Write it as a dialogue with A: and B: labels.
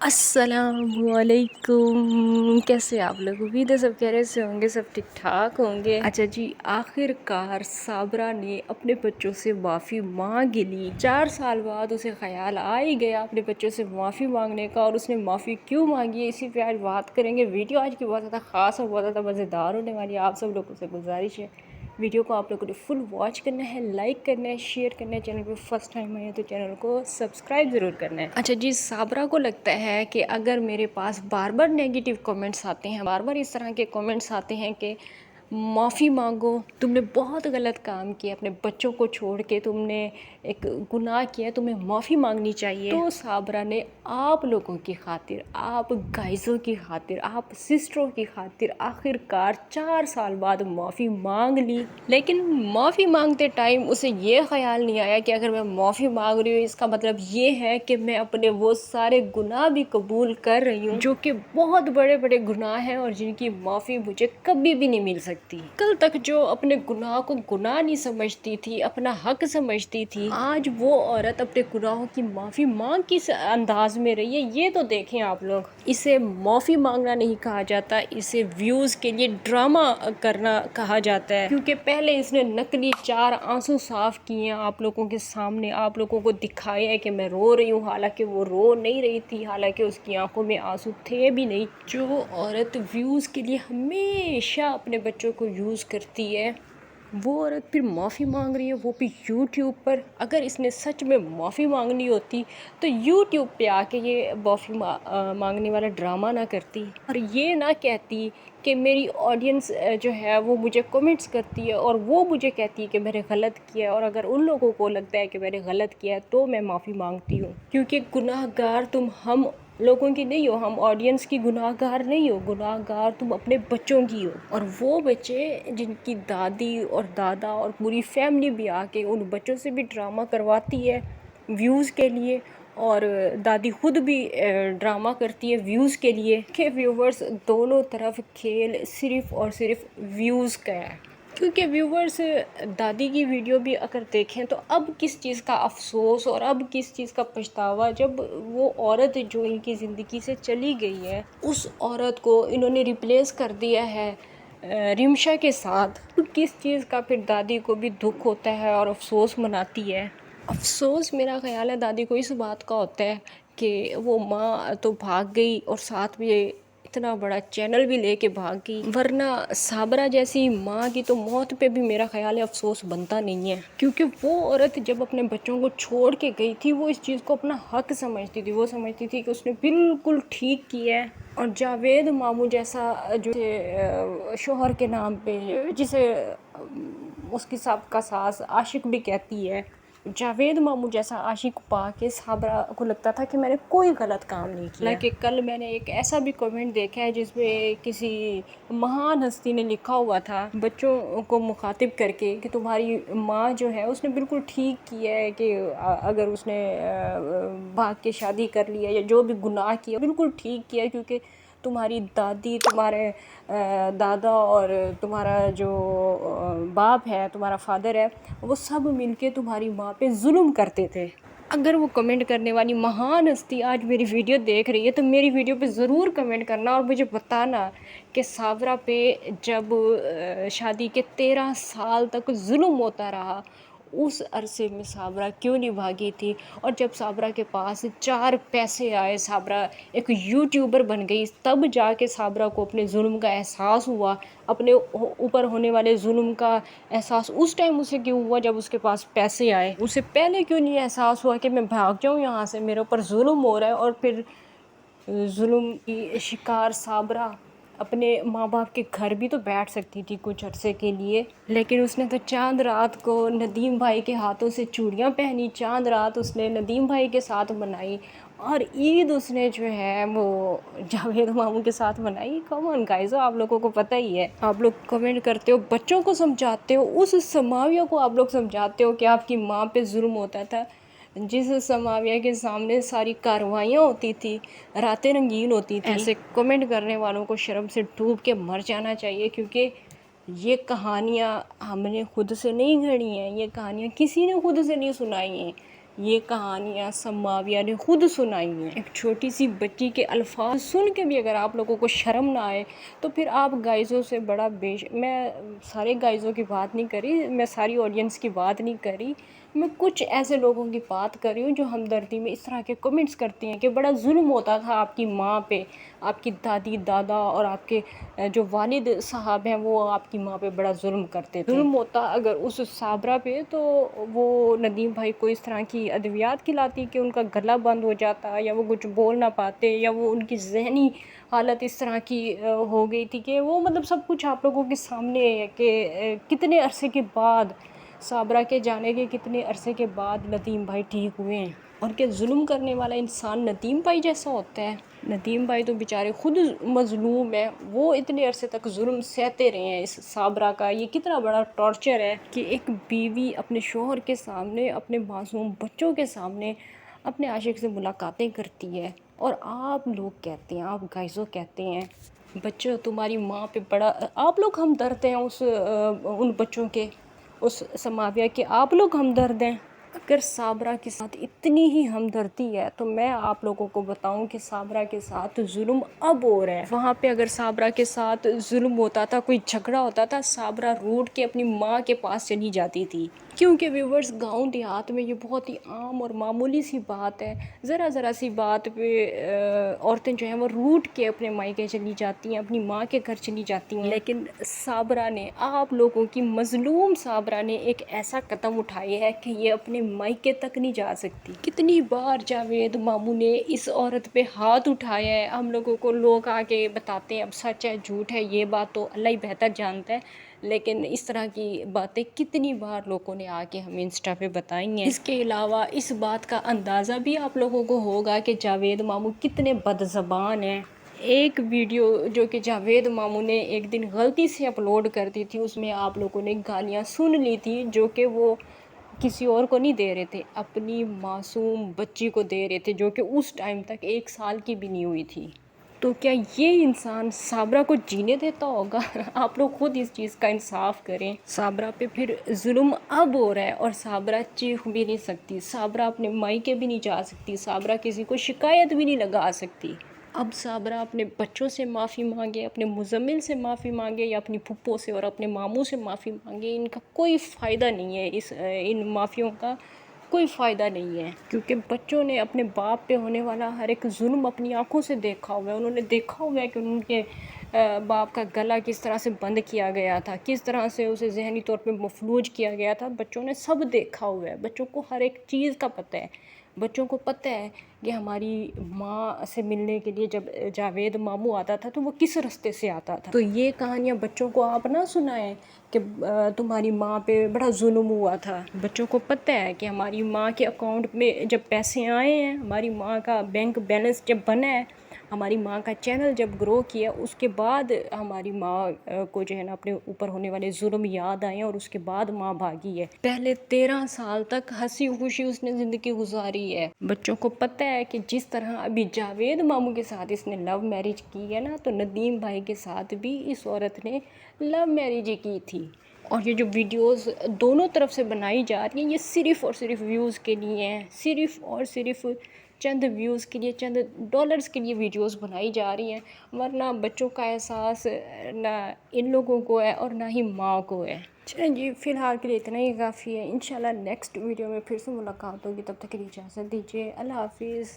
A: السلام علیکم، کیسے آپ لوگ؟ امید ہے سب خیریت سے ہوں گے، سب ٹھیک ٹھاک ہوں گے۔ اچھا جی، آخر کار صابرہ نے اپنے بچوں سے معافی مانگ لی۔ 4 سال بعد اسے خیال آ ہی گیا اپنے بچوں سے معافی مانگنے کا، اور اس نے معافی کیوں مانگی ہے اسی پہ آج بات کریں گے۔ ویڈیو آج کی بہت زیادہ خاص اور بہت زیادہ مزیدار ہونے والی ہے۔ آپ سب لوگوں سے گزارش ہے ویڈیو کو آپ لوگوں نے فل واچ کرنا ہے، لائک کرنا ہے، شیئر کرنا ہے، چینل پہ فرسٹ ٹائم آئے تو چینل کو سبسکرائب ضرور کرنا ہے۔ اچھا جی، صابرہ کو لگتا ہے کہ اگر میرے پاس بار بار نیگیٹیو کمنٹس آتے ہیں، بار بار اس طرح کے کمنٹس آتے ہیں کہ معافی مانگو، تم نے بہت غلط کام کیا، اپنے بچوں کو چھوڑ کے تم نے ایک گناہ کیا، تمہیں معافی مانگنی چاہیے، تو صابرہ نے آپ لوگوں کی خاطر، آپ گائزوں کی خاطر، آپ سسٹروں کی خاطر آخر کار 4 سال بعد معافی مانگ لی۔ لیکن معافی مانگتے ٹائم اسے یہ خیال نہیں آیا کہ اگر میں معافی مانگ رہی ہوں اس کا مطلب یہ ہے کہ میں اپنے وہ سارے گناہ بھی قبول کر رہی ہوں جو کہ بہت بڑے بڑے گناہ ہیں اور جن کی معافی مجھے کبھی بھی نہیں مل سکتی۔ کل تک جو اپنے گناہ کو گناہ نہیں سمجھتی تھی، اپنا حق سمجھتی تھی، آج وہ عورت اپنے گناہوں کی معافی مانگ کس انداز میں رہی ہے یہ تو دیکھیں آپ لوگ۔ اسے معافی مانگنا نہیں کہا جاتا، اسے ویوز کے لیے ڈرامہ کرنا کہا جاتا ہے، کیونکہ پہلے اس نے نقلی 4 آنسو صاف کیے ہیں آپ لوگوں کے سامنے، آپ لوگوں کو دکھایا ہے کہ میں رو رہی ہوں، حالانکہ وہ رو نہیں رہی تھی، حالانکہ اس کی آنکھوں میں آنسو تھے بھی نہیں۔ جو عورت ویوز کے لیے ہمیشہ اپنے بچوں کو یوز کرتی ہے، وہ عورت پھر معافی مانگ رہی ہے، وہ بھی یوٹیوب پر۔ اگر اس نے سچ میں معافی مانگنی ہوتی تو یوٹیوب پہ آ کے یہ معافی مانگنے والا ڈرامہ نہ کرتی، اور یہ نہ کہتی کہ میری آڈینس جو ہے وہ مجھے کمنٹس کرتی ہے اور وہ مجھے کہتی ہے کہ میں نے غلط کیا ہے، اور اگر ان لوگوں کو لگتا ہے کہ میں نے غلط کیا ہے تو میں معافی مانگتی ہوں، کیونکہ گناہ گار تم ہم لوگوں کی نہیں ہو، ہم آڈینس کی گناہ گار نہیں ہو، گناہ گار تم اپنے بچوں کی ہو۔ اور وہ بچے جن کی دادی اور دادا اور پوری فیملی بھی آ کے ان بچوں سے بھی ڈرامہ کرواتی ہے ویوز کے لیے، اور دادی خود بھی ڈرامہ کرتی ہے ویوز کے لیے، کہ ویورز دونوں طرف کھیل صرف اور صرف ویوز کا ہے۔ کیونکہ ویورز دادی کی ویڈیو بھی اگر دیکھیں تو اب کس چیز کا افسوس اور اب کس چیز کا پچھتاوا، جب وہ عورت جو ان کی زندگی سے چلی گئی ہے اس عورت کو انہوں نے ریپلیس کر دیا ہے رمشا کے ساتھ، تو کس چیز کا پھر دادی کو بھی دکھ ہوتا ہے اور افسوس مناتی ہے۔ افسوس میرا خیال ہے دادی کو اس بات کا ہوتا ہے کہ وہ ماں تو بھاگ گئی اور ساتھ میں اتنا بڑا چینل بھی لے کے بھاگ گئی، ورنہ صابرہ جیسی ماں کی تو موت پہ بھی میرا خیال ہے افسوس بنتا نہیں ہے، کیونکہ وہ عورت جب اپنے بچوں کو چھوڑ کے گئی تھی وہ اس چیز کو اپنا حق سمجھتی تھی، وہ سمجھتی تھی کہ اس نے بالکل ٹھیک کیا ہے۔ اور جاوید ماموں جیسا جو شوہر کے نام پہ جسے اس کی سابقہ ساس عاشق بھی کہتی ہے، جاوید ماموں جیسا عاشق پا کے صابرہ کو لگتا تھا کہ میں نے کوئی غلط کام نہیں کیا۔ لیکن کل میں نے ایک ایسا بھی کمنٹ دیکھا ہے جس میں کسی مہان ہستی نے لکھا ہوا تھا بچوں کو مخاطب کر کے کہ تمہاری ماں جو ہے اس نے بالکل ٹھیک کیا ہے کہ اگر اس نے بھاگ کے شادی کر لیا یا جو بھی گناہ کیا بالکل ٹھیک کیا، کیونکہ تمہاری دادی، تمہارے دادا اور تمہارا جو باپ ہے، تمہارا فادر ہے، وہ سب مل کے تمہاری ماں پہ ظلم کرتے تھے۔ اگر وہ کمنٹ کرنے والی مہان ہستی آج میری ویڈیو دیکھ رہی ہے تو میری ویڈیو پہ ضرور کمنٹ کرنا اور مجھے بتانا کہ صابرہ پہ جب شادی کے 13 سال تک ظلم ہوتا رہا اس عرصے میں صابرہ کیوں نہیں بھاگی تھی، اور جب صابرہ کے پاس 4 پیسے آئے، صابرہ ایک یوٹیوبر بن گئی، تب جا کے صابرہ کو اپنے ظلم کا احساس ہوا، اپنے اوپر ہونے والے ظلم کا احساس اس ٹائم اسے کیوں ہوا جب اس کے پاس پیسے آئے، اسے پہلے کیوں نہیں احساس ہوا کہ میں بھاگ جاؤں یہاں سے، میرے اوپر ظلم ہو رہا ہے۔ اور پھر ظلم کی شکار صابرہ اپنے ماں باپ کے گھر بھی تو بیٹھ سکتی تھی کچھ عرصے کے لیے، لیکن اس نے تو چاند رات کو ندیم بھائی کے ہاتھوں سے چوڑیاں پہنی، چاند رات اس نے ندیم بھائی کے ساتھ منائی، اور عید اس نے جو ہے وہ جاوید ماموں کے ساتھ منائی۔ کم آن گائز، آپ لوگوں کو پتہ ہی ہے، آپ لوگ کمنٹ کرتے ہو، بچوں کو سمجھاتے ہو، اس سماویہ کو آپ لوگ سمجھاتے ہو کہ آپ کی ماں پہ ظلم ہوتا تھا، جس سماویہ کے سامنے ساری کاروائیاں ہوتی تھی، راتیں رنگین ہوتی تھیں۔ ایسے کمنٹ کرنے والوں کو شرم سے ڈوب کے مر جانا چاہیے، کیونکہ یہ کہانیاں ہم نے خود سے نہیں گھڑی ہیں، یہ کہانیاں کسی نے خود سے نہیں سنائی ہیں، یہ کہانیاں سماویہ نے خود سنائی ہیں۔ ایک چھوٹی سی بچی کے الفاظ سن کے بھی اگر آپ لوگوں کو شرم نہ آئے تو پھر آپ گائزوں سے بڑا میں سارے گائزوں کی بات نہیں کری، میں ساری آڈینس کی بات نہیں کری، میں کچھ ایسے لوگوں کی بات کر رہی ہوں جو ہمدردی میں اس طرح کے کمنٹس کرتے ہیں کہ بڑا ظلم ہوتا تھا آپ کی ماں پہ، آپ کی دادی دادا اور آپ کے جو والد صاحب ہیں وہ آپ کی ماں پہ بڑا ظلم کرتے تھے۔ ظلم ہوتا اگر اس صابرہ پہ تو وہ ندیم بھائی کو اس طرح کی ادویات کھلاتی کہ ان کا گلا بند ہو جاتا یا وہ کچھ بول نہ پاتے، یا وہ ان کی ذہنی حالت اس طرح کی ہو گئی تھی کہ وہ مطلب سب کچھ آپ لوگوں کے سامنے ہے کہ کتنے عرصے کے بعد صابرہ کے جانے کے کتنے عرصے کے بعد ندیم بھائی ٹھیک ہوئے ہیں، اور کہ ظلم کرنے والا انسان ندیم بھائی جیسا ہوتا ہے۔ ندیم بھائی تو بیچارے خود مظلوم ہیں، وہ اتنے عرصے تک ظلم سہتے رہے ہیں اس صابرہ کا۔ یہ کتنا بڑا ٹارچر ہے کہ ایک بیوی اپنے شوہر کے سامنے، اپنے معصوم بچوں کے سامنے اپنے عاشق سے ملاقاتیں کرتی ہے، اور آپ لوگ کہتے ہیں، آپ گائزوں کہتے ہیں بچوں تمہاری ماں پہ بڑا، آپ لوگ ہمدرد ہیں ان بچوں کے، اس سماویہ کے آپ لوگ ہمدرد ہیں۔ اگر صابرہ کے ساتھ اتنی ہی ہمدردی ہے تو میں آپ لوگوں کو بتاؤں کہ صابرہ کے ساتھ ظلم اب ہو رہا ہے۔ وہاں پہ اگر صابرہ کے ساتھ ظلم ہوتا تھا، کوئی جھگڑا ہوتا تھا، صابرہ روٹ کے اپنی ماں کے پاس چلی جاتی تھی، کیونکہ ویورز گاؤں دیہات میں یہ بہت ہی عام اور معمولی سی بات ہے، ذرا سی بات پہ عورتیں جو ہیں وہ روٹ کے اپنے مائکے چلی جاتی ہیں، اپنی ماں کے گھر چلی جاتی ہیں۔ لیکن صابرہ نے، آپ لوگوں کی مظلوم صابرہ نے ایک ایسا قدم اٹھایا ہے کہ یہ اپنے مائکے تک نہیں جا سکتی۔ کتنی بار جاوید ماموں نے اس عورت پہ ہاتھ اٹھایا ہے، ہم لوگوں کو لوگ آ کے بتاتے ہیں اب سچ ہے جھوٹ ہے، یہ بات تو اللہ ہی بہتر جانتا ہے، لیکن اس طرح کی باتیں کتنی بار لوگوں نے آ کے ہمیں انسٹا پہ بتائی ہیں۔ اس کے علاوہ اس بات کا اندازہ بھی آپ لوگوں کو ہوگا کہ جاوید ماموں کتنے بد زبان ہیں۔ ایک ویڈیو جو کہ جاوید ماموں نے ایک دن غلطی سے اپلوڈ کر دی تھی، اس میں آپ لوگوں نے گالیاں سن لی تھی جو کہ وہ کسی اور کو نہیں دے رہے تھے، اپنی معصوم بچی کو دے رہے تھے جو کہ اس ٹائم تک 1 سال کی بھی نہیں ہوئی تھی۔ تو کیا یہ انسان صابرہ کو جینے دیتا ہوگا؟ آپ لوگ خود اس چیز کا انصاف کریں۔ صابرہ پہ پھر ظلم اب ہو رہا ہے، اور صابرہ چیخ بھی نہیں سکتی، صابرہ اپنے مائکے بھی نہیں جا سکتی، صابرہ کسی کو شکایت بھی نہیں لگا سکتی۔ اب صابرہ اپنے بچوں سے معافی مانگے، اپنے مزمل سے معافی مانگے، یا اپنی پھپھو سے اور اپنے ماموں سے معافی مانگے، ان کا کوئی فائدہ نہیں ہے، ان معافیوں کا کوئی فائدہ نہیں ہے، کیونکہ بچوں نے اپنے باپ پہ ہونے والا ہر ایک ظلم اپنی آنکھوں سے دیکھا ہوا ہے۔ انہوں نے دیکھا ہوا ہے کہ ان کے باپ کا گلا کس طرح سے بند کیا گیا تھا، کس طرح سے اسے ذہنی طور پہ مفلوج کیا گیا تھا، بچوں نے سب دیکھا ہوا ہے، بچوں کو ہر ایک چیز کا پتہ ہے۔ بچوں کو پتہ ہے کہ ہماری ماں سے ملنے کے لیے جب جاوید ماموں آتا تھا تو وہ کس رستے سے آتا تھا۔ تو یہ کہانیاں بچوں کو آپ نہ سنائیں کہ تمہاری ماں پہ بڑا ظلم ہوا تھا۔ بچوں کو پتہ ہے کہ ہماری ماں کے اکاؤنٹ میں جب پیسے آئے ہیں، ہماری ماں کا بینک بیلنس جب بنا ہے، ہماری ماں کا چینل جب گرو کیا، اس کے بعد ہماری ماں کو جو ہے نا اپنے اوپر ہونے والے ظلم یاد آئے ہیں، اور اس کے بعد ماں بھاگی ہے۔ پہلے 13 سال تک ہنسی خوشی اس نے زندگی گزاری ہے۔ بچوں کو پتہ ہے کہ جس طرح ابھی جاوید ماموں کے ساتھ اس نے لو میرج کی ہے نا، تو ندیم بھائی کے ساتھ بھی اس عورت نے لو میرج ہی کی تھی۔ اور یہ جو ویڈیوز دونوں طرف سے بنائی جا رہی ہیں، یہ صرف اور صرف ویوز کے لیے ہیں، صرف اور صرف چند ویوز کے لیے، چند ڈالرز کے لیے ویڈیوز بنائی جا رہی ہیں، ورنہ بچوں کا احساس نہ ان لوگوں کو ہے اور نہ ہی ماں کو ہے۔ چلیں جی، فی الحال کے لیے اتنا ہی کافی ہے، انشاءاللہ نیکسٹ ویڈیو میں پھر سے ملاقات ہوگی، تب تک کے لیے اجازت دیجیے، اللہ حافظ۔